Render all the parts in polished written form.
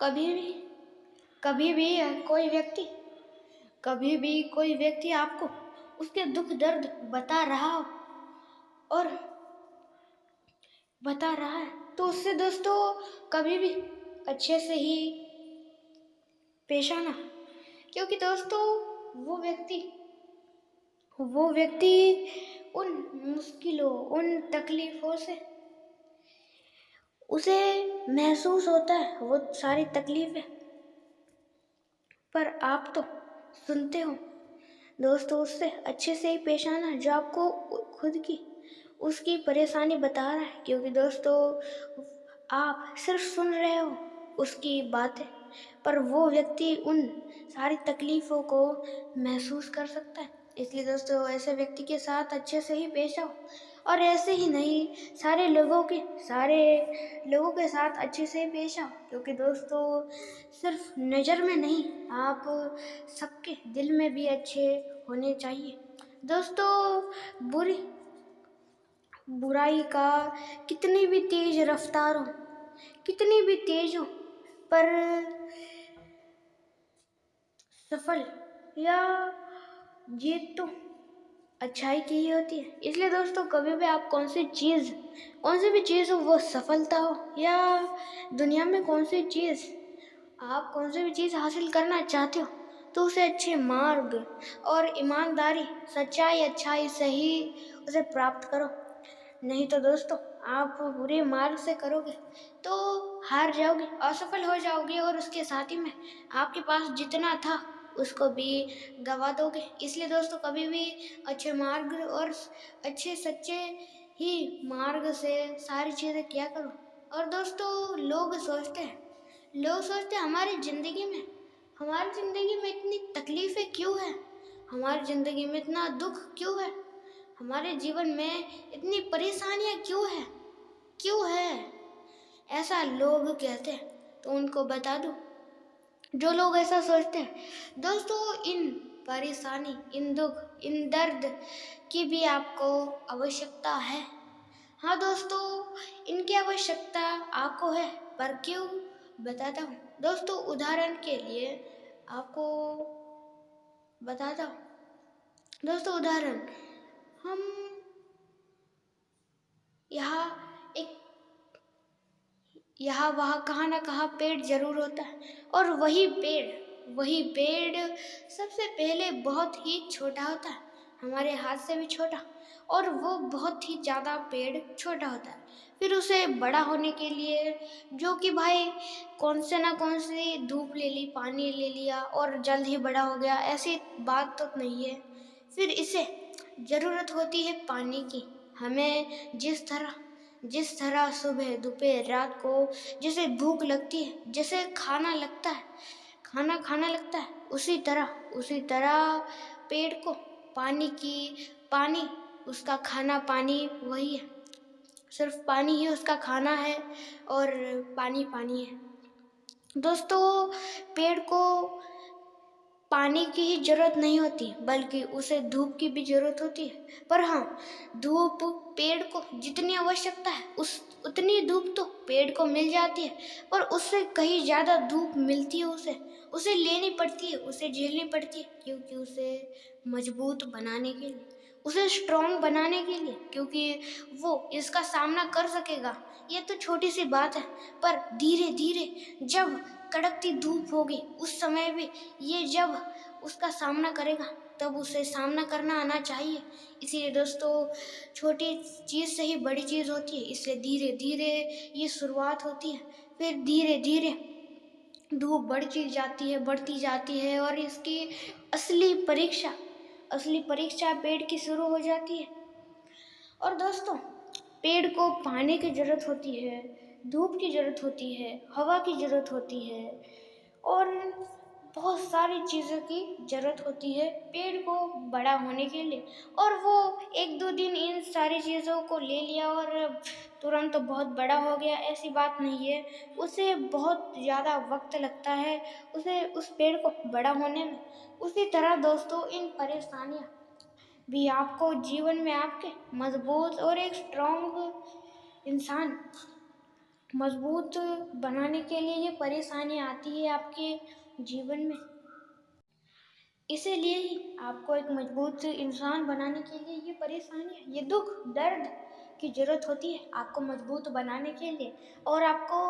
कभी भी कभी भी कोई व्यक्ति आपको उसके दुख दर्द और बता रहा है तो उससे दोस्तों कभी भी अच्छे से ही पेश आना, क्योंकि दोस्तों वो व्यक्ति उन मुश्किलों उन तकलीफों से उसे महसूस होता है वो सारी तकलीफें, पर आप तो सुनते हो दोस्तों उससे अच्छे से ही पेश आना जो आपको खुद की उसकी परेशानी बता रहा है, क्योंकि दोस्तों आप सिर्फ सुन रहे हो उसकी बातें, पर वो व्यक्ति उन सारी तकलीफ़ों को महसूस कर सकता है। इसलिए दोस्तों ऐसे व्यक्ति के साथ अच्छे से ही पेश आओ, और ऐसे ही नहीं सारे लोगों के साथ अच्छे से ही पेश आओ, क्योंकि दोस्तों सिर्फ नज़र में नहीं आप सबके दिल में भी अच्छे होने चाहिए। दोस्तों बुराई का कितनी भी तेज रफ्तार हो, कितनी भी तेज हो, पर सफल या जीत तो अच्छाई की ही होती है। इसलिए दोस्तों कभी भी आप कौन सी भी चीज़ हो, वो सफलता हो या दुनिया में कौन सी भी चीज़ हासिल करना चाहते हो, तो उसे अच्छे मार्ग और ईमानदारी, सच्चाई, अच्छाई से ही उसे प्राप्त करो। नहीं तो दोस्तों आप बुरे मार्ग से करोगे तो हार जाओगे, असफल हो जाओगे, और उसके साथ ही में आपके पास जितना था उसको भी गवा दोगे। इसलिए दोस्तों कभी भी अच्छे मार्ग और अच्छे सच्चे ही मार्ग से सारी चीज़ें किया करो। और दोस्तों लोग सोचते हैं हमारी ज़िंदगी में इतनी तकलीफ़ें क्यों हैं, हमारी ज़िंदगी में इतना दुख क्यों है, हमारे जीवन में इतनी परेशानियां क्यों है, ऐसा लोग कहते हैं। तो उनको बता दो, जो लोग ऐसा सोचते हैं दोस्तों, इन परेशानी, इन दुख, इन दर्द की भी आपको आवश्यकता है। हाँ दोस्तों, इनकी आवश्यकता आपको है, पर क्यों बताता हूँ। दोस्तों उदाहरण के लिए आपको बताता हूँ। दोस्तों उदाहरण, हम यहाँ वहाँ कहाँ ना कहाँ पेड़ जरूर होता है, और वही पेड़ सबसे पहले बहुत ही छोटा होता है, हमारे हाथ से भी छोटा, और वो बहुत ही ज़्यादा पेड़ छोटा होता है। फिर उसे बड़ा होने के लिए, जो कि भाई कौन सी धूप ले ली, पानी ले लिया और जल्द ही बड़ा हो गया, ऐसी बात तो नहीं है। फिर इसे ज़रूरत होती है पानी की। हमें जिस तरह सुबह दोपहर रात को जैसे भूख लगती है, जैसे खाना खाना लगता है, उसी तरह पेड़ को पानी उसका खाना, पानी वही है, सिर्फ पानी ही उसका खाना है, और पानी है। दोस्तों पेड़ को पानी की ही जरूरत नहीं होती, बल्कि उसे धूप की भी जरूरत होती है। पर हाँ, धूप पेड़ को जितनी आवश्यकता है उतनी धूप तो पेड़ को मिल जाती है, पर उससे कहीं ज़्यादा धूप मिलती है उसे लेनी पड़ती है, उसे झेलनी पड़ती है, क्योंकि उसे मजबूत बनाने के लिए, उसे स्ट्रॉन्ग बनाने के लिए, क्योंकि वो इसका सामना कर सकेगा। ये तो छोटी सी बात है, पर धीरे धीरे जब कड़कती धूप होगी उस समय भी ये जब उसका सामना करेगा, तब उसे सामना करना आना चाहिए। इसीलिए दोस्तों छोटी चीज़ से ही बड़ी चीज़ होती है, इसलिए धीरे धीरे ये शुरुआत होती है, फिर धीरे धीरे धूप बढ़ती जाती है, और इसकी असली परीक्षा पेड़ की शुरू हो जाती है। और दोस्तों पेड़ को पानी की ज़रूरत होती है, धूप की ज़रूरत होती है, हवा की ज़रूरत होती है, और बहुत सारी चीज़ों की ज़रूरत होती है पेड़ को बड़ा होने के लिए। और वो एक दो दिन इन सारी चीज़ों को ले लिया और तुरंत बहुत बड़ा हो गया, ऐसी बात नहीं है। उसे बहुत ज़्यादा वक्त लगता है उस पेड़ को बड़ा होने में। उसी तरह दोस्तों इन परेशानियाँ भी आपको जीवन में आपके मजबूत और एक स्ट्रॉन्ग इंसान मजबूत बनाने के लिए ये परेशानियाँ आती है आपके जीवन में। इसीलिए ही आपको एक मजबूत इंसान बनाने के लिए ये परेशानियाँ, ये दुख, दर्द की ज़रूरत होती है आपको मजबूत बनाने के लिए। और आपको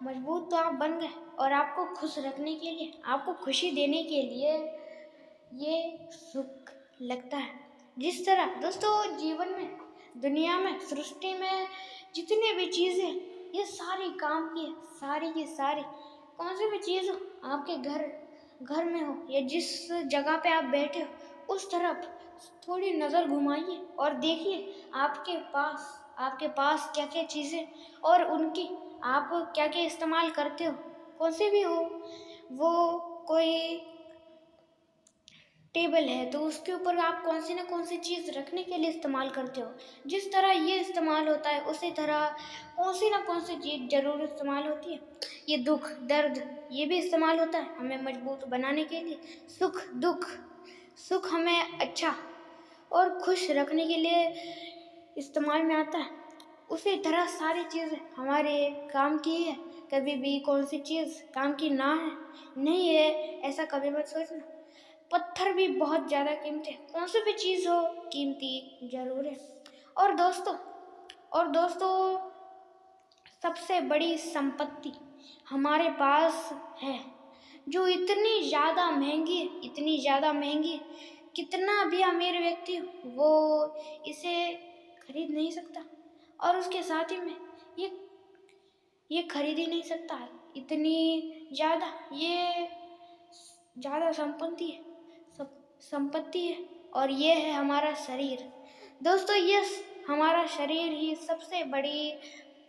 मजबूत तो आप बन गए, और आपको खुश रखने के लिए, आपको खुशी देने के लिए ये सुख लगता है। जिस तरह दोस्तों जीवन में, दुनिया में, सृष्टि में जितनी भी चीज़ें, ये सारी काम की है, सारी की सारी। कौन सी भी चीज़ हो, आपके घर में हो या जिस जगह पे आप बैठे हो, उस तरफ थोड़ी नज़र घुमाइए और देखिए आपके पास क्या क्या चीज़ें, और उनकी आप क्या क्या इस्तेमाल करते हो। कौन सी भी हो, वो कोई टेबल है तो उसके ऊपर आप कौन सी ना कौन सी चीज़ रखने के लिए इस्तेमाल करते हो। जिस तरह ये इस्तेमाल होता है, उसी तरह कौन सी ना कौन सी चीज़ ज़रूर इस्तेमाल होती है। ये दुख, दर्द, ये भी इस्तेमाल होता है हमें मजबूत बनाने के लिए। सुख, दुख, सुख हमें अच्छा और खुश रखने के लिए इस्तेमाल में आता है। उसी तरह सारी चीज़ें हमारे काम की है। कभी भी कौन सी चीज़ काम की ना है, नहीं है, ऐसा कभी मत सोचना। पत्थर भी बहुत ज़्यादा कीमती है, कौन सी भी चीज़ हो कीमती ज़रूर है। और दोस्तों सबसे बड़ी संपत्ति हमारे पास है, जो इतनी ज़्यादा महंगी है, इतनी ज़्यादा महंगी है, कितना भी अमीर व्यक्ति हो वो इसे खरीद नहीं सकता, और उसके साथ ही में ये ये खरीद ही नहीं सकता है। इतनी ज़्यादा ये ज़्यादा संपत्ति है, और ये है हमारा शरीर। दोस्तों ये हमारा शरीर ही सबसे बड़ी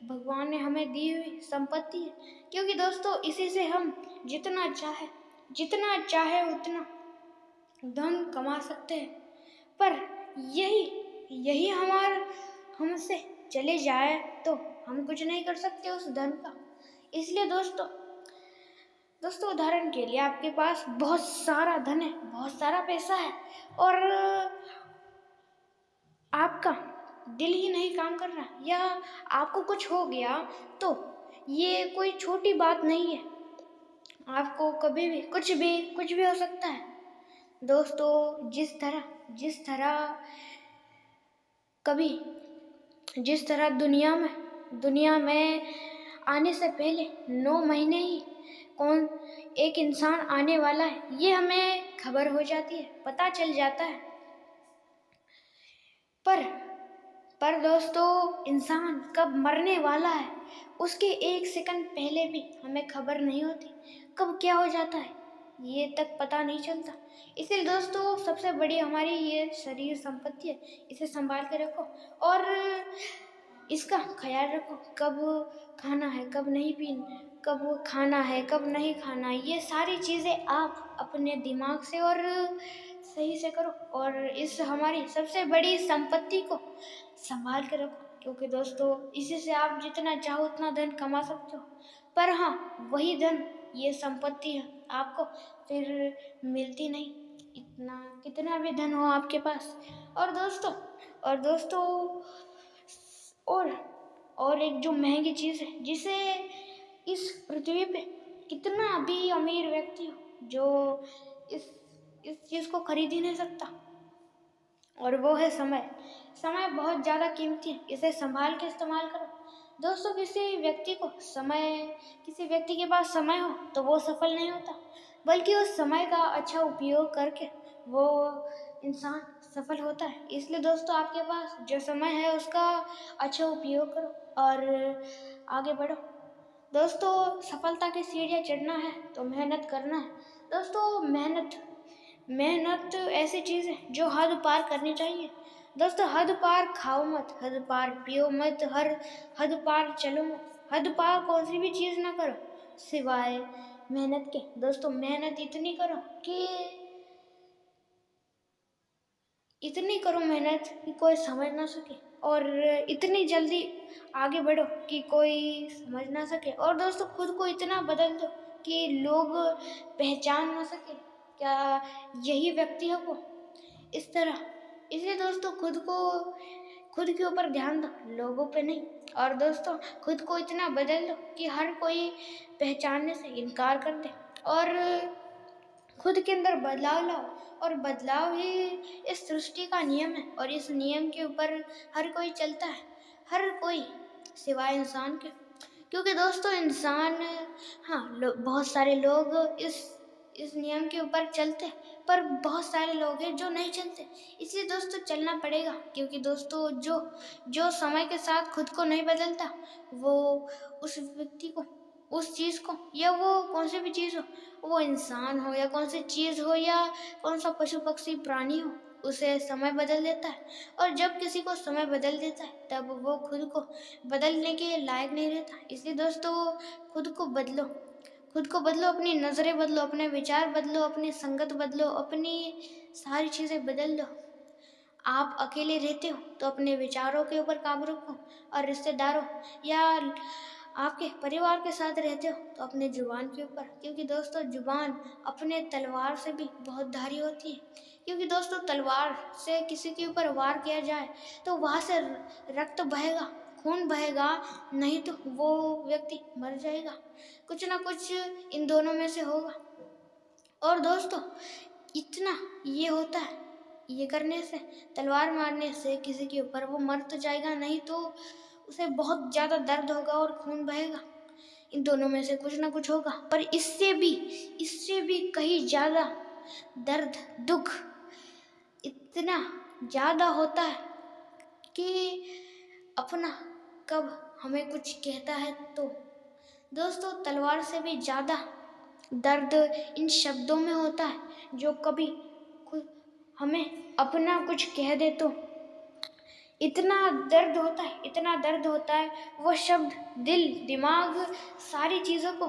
भगवान ने हमें दी हुई संपत्ति है, क्योंकि दोस्तों इसी से हम जितना चाहे उतना धन कमा सकते हैं। पर यही हमसे चले जाए तो हम कुछ नहीं कर सकते उस धन का। इसलिए दोस्तों उदाहरण के लिए आपके पास बहुत सारा धन है, बहुत सारा पैसा है, और आपका दिल ही नहीं काम कर रहा, या आपको कुछ हो गया, तो ये कोई छोटी बात नहीं है। आपको कभी भी कुछ भी हो सकता है। दोस्तों जिस तरह कभी जिस तरह दुनिया में आने से पहले 9 महीने ही कौन एक इंसान आने वाला है, ये हमें खबर हो जाती है, पता चल जाता है। पर दोस्तों इंसान कब मरने वाला है, उसके 1 सेकंड पहले भी हमें खबर नहीं होती। कब क्या हो जाता है ये तक पता नहीं चलता। इसलिए दोस्तों सबसे बड़ी हमारी ये शरीर संपत्ति है, इसे संभाल के रखो और इसका ख्याल रखो। कब खाना है, कब नहीं पीना, कब खाना है, कब नहीं खाना, ये सारी चीज़ें आप अपने दिमाग से और सही से करो, और इस हमारी सबसे बड़ी संपत्ति को संभाल के रखो। क्योंकि दोस्तों इसी से आप जितना चाहो उतना धन कमा सकते हो, पर हाँ वही धन, ये संपत्ति है, आपको फिर मिलती नहीं, इतना कितना भी धन हो आपके पास। और दोस्तों और और एक जो महंगी चीज़ है, जिसे इस पृथ्वी पे कितना भी अमीर व्यक्ति हो जो इस चीज़ को खरीद ही नहीं सकता, और वो है समय। समय बहुत ज़्यादा कीमती है, इसे संभाल के इस्तेमाल करो। दोस्तों किसी व्यक्ति के पास समय हो तो वो सफल नहीं होता, बल्कि उस समय का अच्छा उपयोग करके वो इंसान सफल होता है। इसलिए दोस्तों आपके पास जो समय है उसका अच्छा उपयोग करो और आगे बढ़ो। दोस्तों सफलता की सीढ़ियाँ चढ़ना है तो मेहनत करना है। दोस्तों मेहनत ऐसी चीज़ है जो हद पार करनी चाहिए। दोस्तों हद पार खाओ मत, हद पार पियो मत, हद पार चलो मत, हद पार कौन सी भी चीज़ ना करो सिवाय मेहनत के। दोस्तों मेहनत इतनी करो मेहनत कि कोई समझ ना सके, और इतनी जल्दी आगे बढ़ो कि कोई समझ ना सके। और दोस्तों खुद को इतना बदल दो कि लोग पहचान ना सके क्या यही व्यक्ति है वो, इस तरह। इसलिए दोस्तों खुद के ऊपर ध्यान दो, लोगों पे नहीं। और दोस्तों खुद को इतना बदल दो कि हर कोई पहचानने से इनकार कर दे, और खुद के अंदर बदलाव लाओ, और बदलाव ही इस सृष्टि का नियम है, और इस नियम के ऊपर हर कोई चलता है, हर कोई सिवाय इंसान के। क्योंकि दोस्तों इंसान, हाँ, बहुत सारे लोग इस नियम के ऊपर चलते हैं, पर बहुत सारे लोग हैं जो नहीं चलते। इसलिए दोस्तों चलना पड़ेगा, क्योंकि दोस्तों जो जो समय के साथ खुद को नहीं बदलता, वो उस व्यक्ति को, उस चीज़ को, या वो कौन सी भी चीज़ हो, वो इंसान हो या कौन सी चीज़ हो या कौन सा पशु पक्षी प्राणी हो, उसे समय बदल देता है। और जब किसी को समय बदल देता है तब वो खुद को बदलने के लायक नहीं रहता। इसलिए दोस्तों खुद को बदलो, खुद को बदलो, अपनी नज़रें बदलो, अपने विचार बदलो, अपनी संगत बदलो, अपनी सारी चीज़ें बदल दो। आप अकेले रहते हो तो अपने विचारों के ऊपर काबू रखो, और रिश्तेदारों या आपके परिवार के साथ रहते हो तो अपने जुबान के ऊपर, क्योंकि दोस्तों जुबान अपने तलवार से भी बहुत धारी होती है। क्योंकि दोस्तों तलवार से किसी के ऊपर वार किया जाए तो वहाँ से रक्त बहेगा, खून बहेगा, नहीं तो वो व्यक्ति मर जाएगा। कुछ ना कुछ इन दोनों में से होगा। और दोस्तों इतना ये होता है, ये करने से, तलवार मारने से किसी के ऊपर वो मर तो जाएगा, नहीं तो उसे बहुत ज़्यादा दर्द होगा और खून बहेगा। इन दोनों में से कुछ ना कुछ होगा। पर इससे भी कहीं ज़्यादा दर्द, दुख इतना ज़्यादा होता है कि अपना कब हमें कुछ कहता है तो। दोस्तों तलवार से भी ज़्यादा दर्द इन शब्दों में होता है, जो कभी हमें अपना कुछ कह दे तो इतना दर्द होता है, इतना दर्द होता है, वो शब्द दिल, दिमाग, सारी चीज़ों को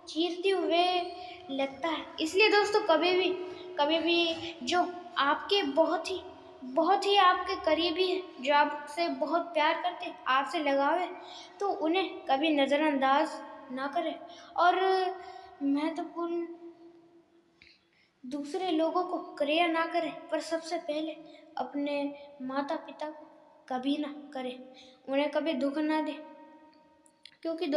चीरते हुए लगता है। इसलिए दोस्तों कभी भी जो आपके बहुत ही आपके करीबी है, जो आपसे बहुत प्यार करते हैं, आपसे लगाव है, तो उन्हें कभी नज़रअंदाज ना करें। और महत्वपूर्ण दूसरे लोगों को क्रिया ना करें, पर सबसे पहले अपने माता पिता को कभी ना करें, उन्हें कभी दुख ना दें। क्योंकि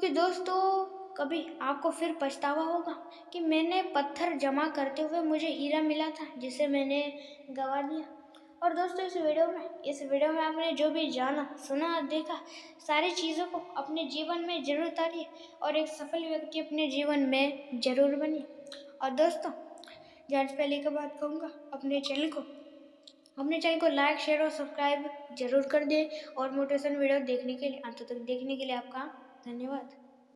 दोस्तों कभी आपको फिर पछतावा होगा कि मैंने पत्थर जमा करते हुए मुझे हीरा मिला था, जिसे मैंने गंवा दिया। और दोस्तों इस वीडियो में आपने जो भी जाना, सुना, देखा, सारी चीज़ों को अपने जीवन में जरूर उतारिए, और एक सफल व्यक्ति अपने जीवन में जरूर बनिए। और दोस्तों जाने से पहले एक बात कहूँगा, अपने चैनल को लाइक, शेयर और सब्सक्राइब जरूर कर दें। और मोटिवेशन वीडियो देखने के लिए, अंत तक देखने के लिए आपका धन्यवाद।